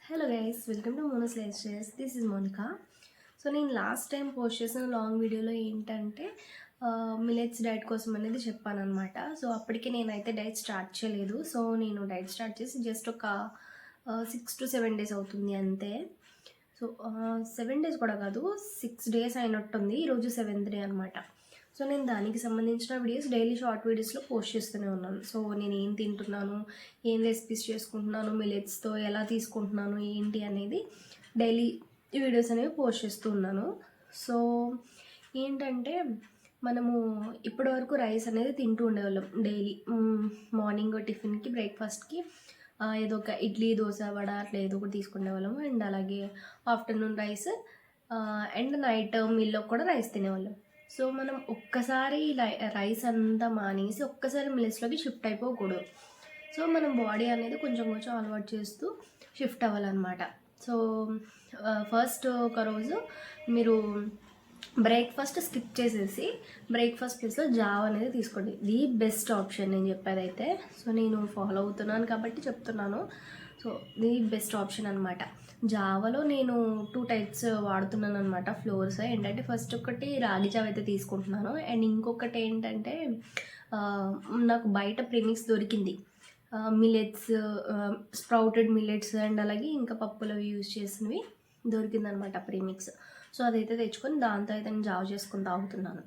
Hello guys, welcome to Mono's life styles. This is Monica. So నేను last time post చేసిన long వీడియోలో ఏంటంటే millets diet కోసం అనేది చెప్పాను అనమాట. సో అప్పటికి నేనైతే డైట్ స్టార్ట్ చేయలేదు. సో నేను డైట్ స్టార్ట్ చేసి జస్ట్ ఒక 6 to 7 days అవుతుంది అంతే. సో 7 days కూడా కాదు, 6 days అయినట్టుంది. ఈరోజు 7th day అనమాట. సో నేను దానికి సంబంధించిన వీడియోస్ డైలీ షార్ట్ వీడియోస్లో పోస్ట్ చేస్తూనే ఉన్నాను. సో నేను ఏం తింటున్నాను, ఏం రెసిపీస్ చేసుకుంటున్నాను, మిలెట్స్తో ఎలా తీసుకుంటున్నాను ఏంటి అనేది డైలీ వీడియోస్ అనేవి పోస్ట్ చేస్తూ ఉన్నాను. సో ఏంటంటే మనము ఇప్పటివరకు రైస్ అనేది తింటూ ఉండేవాళ్ళం డైలీ. మార్నింగ్ టిఫిన్కి, బ్రేక్ఫాస్ట్కి ఏదో ఒక ఇడ్లీ, దోశ, వడ అట్లా ఏదో ఒకటి తీసుకునేవాళ్ళము. అండ్ అలాగే ఆఫ్టర్నూన్ రైస్ అండ్ నైట్ మీల్లో కూడా రైస్ తినేవాళ్ళం. సో మనం ఒక్కసారి రైస్ అంతా మానేసి ఒక్కసారి మిల్లెట్స్లోకి షిఫ్ట్ అయిపోకూడదు. సో మనం బాడీ అనేది కొంచెం కొంచెం అలవాటు చేస్తూ షిఫ్ట్ అవ్వాలన్నమాట. సో ఫస్ట్ ఒక రోజు మీరు బ్రేక్ఫాస్ట్ స్కిప్ చేసేసి బ్రేక్ఫాస్ట్ ప్లేస్లో జావ అనేది తీసుకోండి. ది బెస్ట్ ఆప్షన్ నేను చెప్పేదైతే. సో నేను ఫాలో అవుతున్నాను కాబట్టి చెప్తున్నాను. సో ది బెస్ట్ ఆప్షన్ అనమాట. జావలో నేను 2 types వాడుతున్నాను అనమాట ఫ్లోర్స్. ఏంటంటే ఫస్ట్ ఒకటి రాగి జావ అయితే తీసుకుంటున్నాను. అండ్ ఇంకొకటి ఏంటంటే నాకు బయట ప్రీమిక్స్ దొరికింది. మిలెట్స్, స్ప్రౌటెడ్ మిలెట్స్ అండ్ అలాగే ఇంకా పప్పులు అవి యూజ్ చేసినవి దొరికిందనమాట ప్రీమిక్స్. సో అదైతే తెచ్చుకొని దాంతో అయితే నేను జావ చేసుకొని తాగుతున్నాను.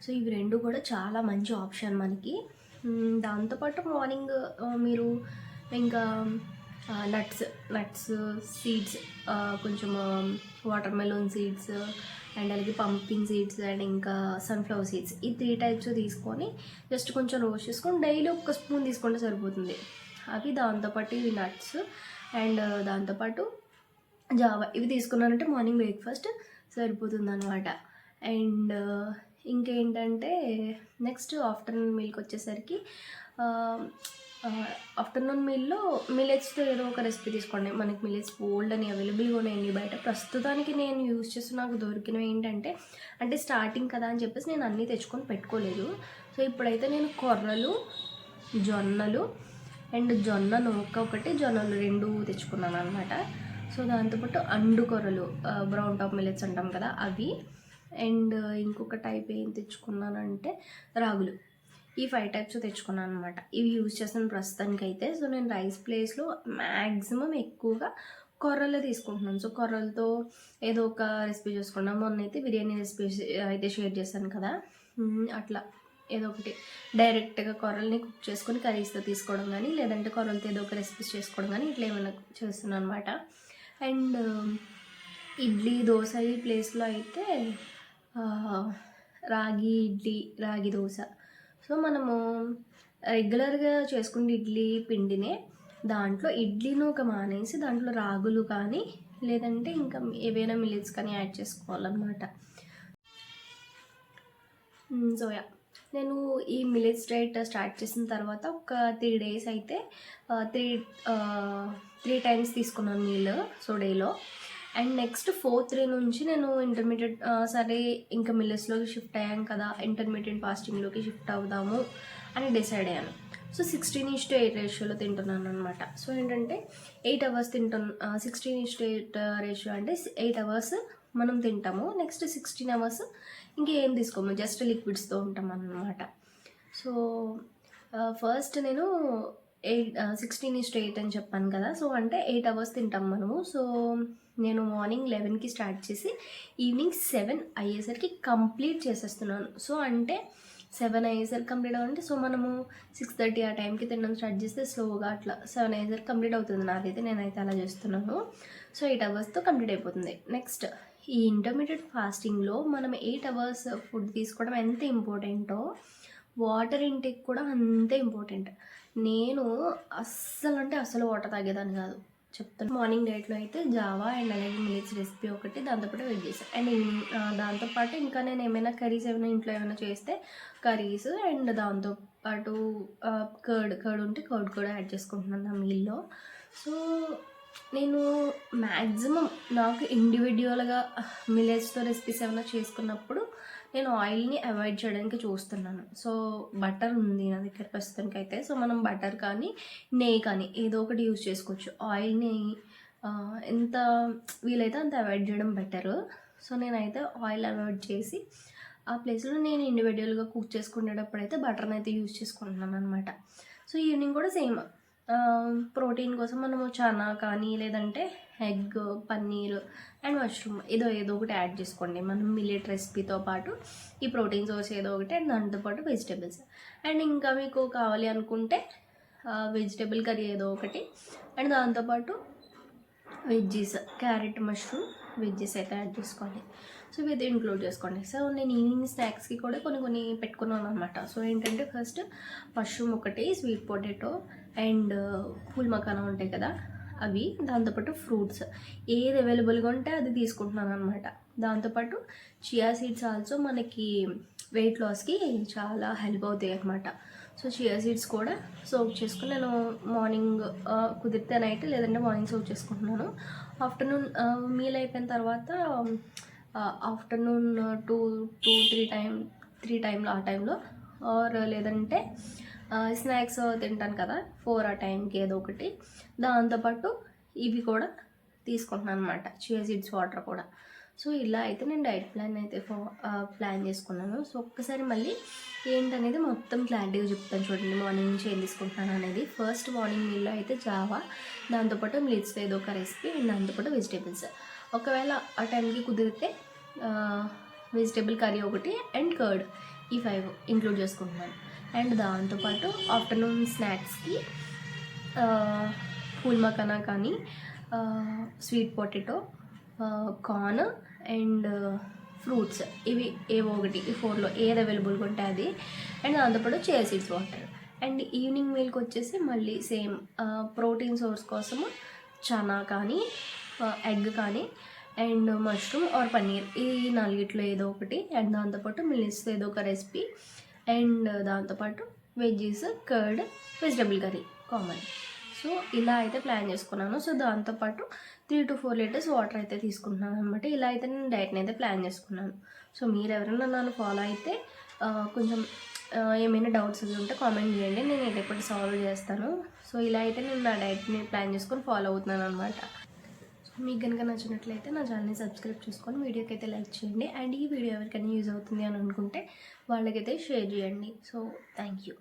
సో ఇవి రెండు కూడా చాలా మంచి ఆప్షన్ మనకి. దాంతోపాటు మార్నింగ్ మీరు ఇంకా నట్స్, సీడ్స్, కొంచెం వాటర్ మెలోన్ సీడ్స్ అండ్ అలాగే పంకిన్ సీడ్స్ అండ్ ఇంకా సన్ఫ్లవర్ సీడ్స్, ఈ 3 types తీసుకొని జస్ట్ కొంచెం రోస్ట్ చేసుకొని డైలీ 1 spoon తీసుకుంటే సరిపోతుంది. అవి దాంతోపాటు ఇవి నట్స్ అండ్ దాంతోపాటు జావా ఇవి తీసుకున్నారంటే మార్నింగ్ బ్రేక్ఫాస్ట్ సరిపోతుంది అనమాట. అండ్ ఇంకేంటంటే నెక్స్ట్ ఆఫ్టర్నూన్ మీల్కి వచ్చేసరికి ఆఫ్టర్నూన్ మీల్లో మిలెట్స్తో ఏదో ఒక రెసిపీ తీసుకోండి. మనకి మిలెట్స్ బోల్డ్ అని అవైలబుల్గా ఉన్నాయండి బయట. ప్రస్తుతానికి నేను యూజ్ చేస్తూ నాకు దొరికినవి ఏంటంటే, అంటే స్టార్టింగ్ కదా అని చెప్పేసి నేను అన్నీ తెచ్చుకొని పెట్టుకోలేదు. సో ఇప్పుడైతే నేను కొర్రలు, జొన్నలు అండ్ జొన్న నూక ఒకటి, జొన్నలు 2 తెచ్చుకున్నాను అనమాట. సో దాంతోపాటు అండు కొర్రలు, బ్రౌన్ టాప్ మిలెట్స్ అంటాం కదా అవి. అండ్ ఇంకొక టైప్ ఏం తెచ్చుకున్నానంటే రాగులు. ఈ 5 types తెచ్చుకున్నాను అనమాట. ఇవి యూజ్ చేస్తాను ప్రస్తుతానికైతే. సో నేను రైస్ ప్లేస్లో మ్యాక్సిమం ఎక్కువగా కొర్రలే తీసుకుంటున్నాను. సో కొర్రలతో ఏదో ఒక రెసిపీ చేసుకున్నాను. మొన్న అయితే బిర్యానీ రెసిపీ అయితే షేర్ చేశాను కదా, అట్లా ఏదో ఒకటి డైరెక్ట్గా కొర్రల్ని కుక్ చేసుకొని కర్రీస్తో తీసుకోవడం కానీ, లేదంటే కొర్రలతో ఏదో ఒక రెసిపీస్ చేసుకోవడం కానీ ఇట్లా ఏమైనా చేస్తున్నాను అనమాట. అండ్ ఇడ్లీ, దోశ ఈ ప్లేస్లో అయితే రాగి ఇడ్లీ, రాగి దోశ. సో మనము రెగ్యులర్గా చేసుకునే ఇడ్లీ పిండినే దాంట్లో ఇడ్లీను ఒక మానేసి దాంట్లో రాగులు కానీ లేదంటే ఇంకా ఏవైనా మిల్లెట్స్ కానీ యాడ్ చేసుకోవాలన్నమాట. సో నేను ఈ మిల్లెట్స్ డైట్ స్టార్ట్ చేసిన తర్వాత ఒక 3 days అయితే 3 times తీసుకున్నాను మీల్, సో డేలో. అండ్ నెక్స్ట్ 4th day నుంచి నేను ఇంటర్మీడియట్ సరే ఇంకా మిల్లెట్స్లోకి షిఫ్ట్ అయ్యాం కదా, ఇంటర్మీడియట్ ఫాస్టింగ్లోకి షిఫ్ట్ అవుదాము అని డిసైడ్ అయ్యాను. సో 16:8 రేషియోలో తింటున్నాను అనమాట. సో ఏంటంటే 8 hours తింటాను. 16:8 రేషియో అంటే 8 hours మనం తింటాము. నెక్స్ట్ 16 hours ఇంకేం తీసుకోము, జస్ట్ లిక్విడ్స్తో ఉంటాం అన్నమాట. సో ఫస్ట్ నేను 16:8 అని చెప్పాను కదా. సో అంటే 8 hours తింటాం మనము. సో నేను మార్నింగ్ 11కి స్టార్ట్ చేసి ఈవినింగ్ 7 అయ్యేసరికి కంప్లీట్ చేసేస్తున్నాను. సో అంటే 7 అయ్యేసరికి కంప్లీట్ అవ్వాలంటే సో మనము 6:30 ఆ టైంకి తినడం స్టార్ట్ చేస్తే స్లోగా అట్లా 7 అయ్యేసరికి కంప్లీట్ అవుతుంది. నాదైతే నేనైతే అలా చేస్తున్నాను. సో 8 hours కంప్లీట్ అయిపోతుంది. నెక్స్ట్ ఈ ఇంటర్మీడియట్ ఫాస్టింగ్లో మనం 8 hours ఫుడ్ తీసుకోవడం ఎంత ఇంపార్టెంటో వాటర్ ఇంటేక్ కూడా అంతే ఇంపార్టెంట్. నేను అస్సలు వాటర్ తాగేదాన్ని కాదు, చెప్తాను. మార్నింగ్ డైట్లో అయితే జావా అండ్ అలాగే మిల్లెట్స్ రెసిపీ ఒకటి, దాంతోపాటు వెయిట్ చేస్తాను. అండ్ దాంతోపాటు ఇంకా నేను ఏమైనా కర్రీస్ ఏమైనా ఇంట్లో ఏమైనా చేస్తే కర్రీస్ అండ్ దాంతోపాటు కర్డ్ ఉంటే కర్డ్ కూడా యాడ్ చేసుకుంటున్నాను నా మీల్లో. సో నేను మ్యాక్సిమం నాకు ఇండివిజువల్గా మిల్లెట్స్తో రెసిపీస్ ఏమైనా చేసుకున్నప్పుడు నేను ఆయిల్ని అవాయిడ్ చేయడానికి చూస్తున్నాను. సో బటర్ ఉంది నా దగ్గర ప్రస్తుతానికి అయితే. సో మనం బటర్ కానీ నెయ్యి కానీ ఏదో ఒకటి యూజ్ చేసుకోవచ్చు. ఆయిల్ని ఎంత వీలైతే అంత అవాయిడ్ చేయడం బెటరు. సో నేనైతే ఆయిల్ అవాయిడ్ చేసి ఆ ప్లేస్లో నేను ఇండివిజువల్గా కుక్ చేసుకునేటప్పుడు అయితే బటర్ని అయితే యూజ్ చేసుకుంటున్నాను అనమాట. సో ఈవినింగ్ కూడా సేమ్ ప్రోటీన్ కోసం మనము చనా కానీ లేదంటే ఎగ్, పన్నీర్ అండ్ మష్రూమ్ ఏదో ఒకటి యాడ్ చేసుకోండి. మనం మిల్లెట్ రెసిపీతో పాటు ఈ ప్రోటీన్ సోర్స్ ఏదో ఒకటి అండ్ దాంతోపాటు వెజిటేబుల్స్. అండ్ ఇంకా మీకు కావాలి అనుకుంటే వెజిటేబుల్ కర్రీ ఏదో ఒకటి అండ్ దాంతోపాటు వెజ్జీస్, క్యారెట్, మష్రూమ్ వెజ్జెస్ అయితే యాడ్ చేసుకోండి. సో ఇవి ఇంక్లూడ్ చేసుకోండి. సో నేను ఈవినింగ్ స్నాక్స్కి కూడా కొన్ని పెట్టుకున్నాను అనమాట. సో ఏంటంటే ఫస్ట్ మష్రూమ్ ఒకటి, sweet potato and pool makhana ఉంటాయి కదా అవి, దాంతోపాటు ఫ్రూట్స్ ఏది అవైలబుల్గా ఉంటే అది తీసుకుంటున్నాను అనమాట. దాంతోపాటు చియా సీడ్స్ ఆల్సో మనకి వెయిట్ లాస్కి చాలా హెల్ప్ అవుతాయి అనమాట. సో చియా సీడ్స్ కూడా సోక్ చేసుకుని నేను మార్నింగ్ కుదిరితే నైట్ లేదంటే మార్నింగ్ సోక్ చేసుకుంటున్నాను. ఆఫ్టర్నూన్ మీల్ అయిపోయిన తర్వాత ఆఫ్టర్నూన్ 3 టైంలో ఆ టైంలో ఆర్ లేదంటే స్నాక్స్ తింటాను కదా 4 ఆ టైంకి ఏదో ఒకటి, దాంతోపాటు ఇవి కూడా తీసుకుంటున్నాను అనమాట, చియా సీడ్స్ వాటర్ కూడా. సో ఇలా అయితే నేను డైట్ ప్లాన్ అయితే ప్లాన్ చేసుకున్నాను. సో ఒక్కసారి మళ్ళీ ఏంటనేది మొత్తం క్లారిటీగా చెప్తాను చూడండి, మార్నింగ్ నుంచి ఏం తీసుకుంటున్నాను అనేది. ఫస్ట్ మార్నింగ్ మీల్లో అయితే జావా, దాంతోపాటు మిల్స్తో ఏదో ఒక రెసిపీ అండ్ దాంతోపాటు వెజిటేబుల్స్. ఒకవేళ ఆ టైంకి కుదిరితే వెజిటేబుల్ కర్రీ ఒకటి అండ్ కర్డ్, ఈ 5 ఇంక్లూడ్ చేసుకుంటున్నాను. అండ్ దాంతోపాటు ఆఫ్టర్నూన్ స్నాక్స్కి పూల్ మకానా కానీ sweet potato, corn and fruits, ఇవి ఏవో ఒకటి ఈ 4లో ఏది అవైలబుల్గా ఉంటే అది. అండ్ దాంతోపాటు chia seeds water. And evening మీల్కి వచ్చేసి మళ్ళీ సేమ్ ప్రోటీన్ సోర్స్ కోసము చనా కానీ ఎగ్ కానీ అండ్ మష్రూమ్ ఆర్ పన్నీర్, ఈ 4 ఏదో ఒకటి. అండ్ దాంతోపాటు మిల్స్తో ఏదో ఒక రెసిపీ అండ్ దాంతోపాటు veggies, curd, vegetable curry common. So ఇలా అయితే ప్లాన్ చేసుకున్నాను. సో దాంతోపాటు 3 to 4 లీటర్స్ వాటర్ అయితే తీసుకుంటున్నాను అనమాట. ఇలా అయితే నేను డైట్ని అయితే ప్లాన్ చేసుకున్నాను. సో మీరు ఎవరైనా నన్ను ఫాలో అయితే కొంచెం ఏమైనా డౌట్స్ అవి ఉంటే కామెంట్ చేయండి, నేను ఎప్పటి సాల్వ్ చేస్తాను. సో ఇలా అయితే నేను నా డైట్ని ప్లాన్ చేసుకొని ఫాలో అవుతున్నాను అనమాట. సో మీకు కనుక నచ్చినట్లయితే నా ఛానల్ని సబ్స్క్రైబ్ చేసుకొని వీడియోకి అయితే లైక్ చేయండి. అండ్ ఈ వీడియో ఎవరికైనా యూజ్ అవుతుంది అని అనుకుంటే వాళ్ళకైతే షేర్ చేయండి. So thank you.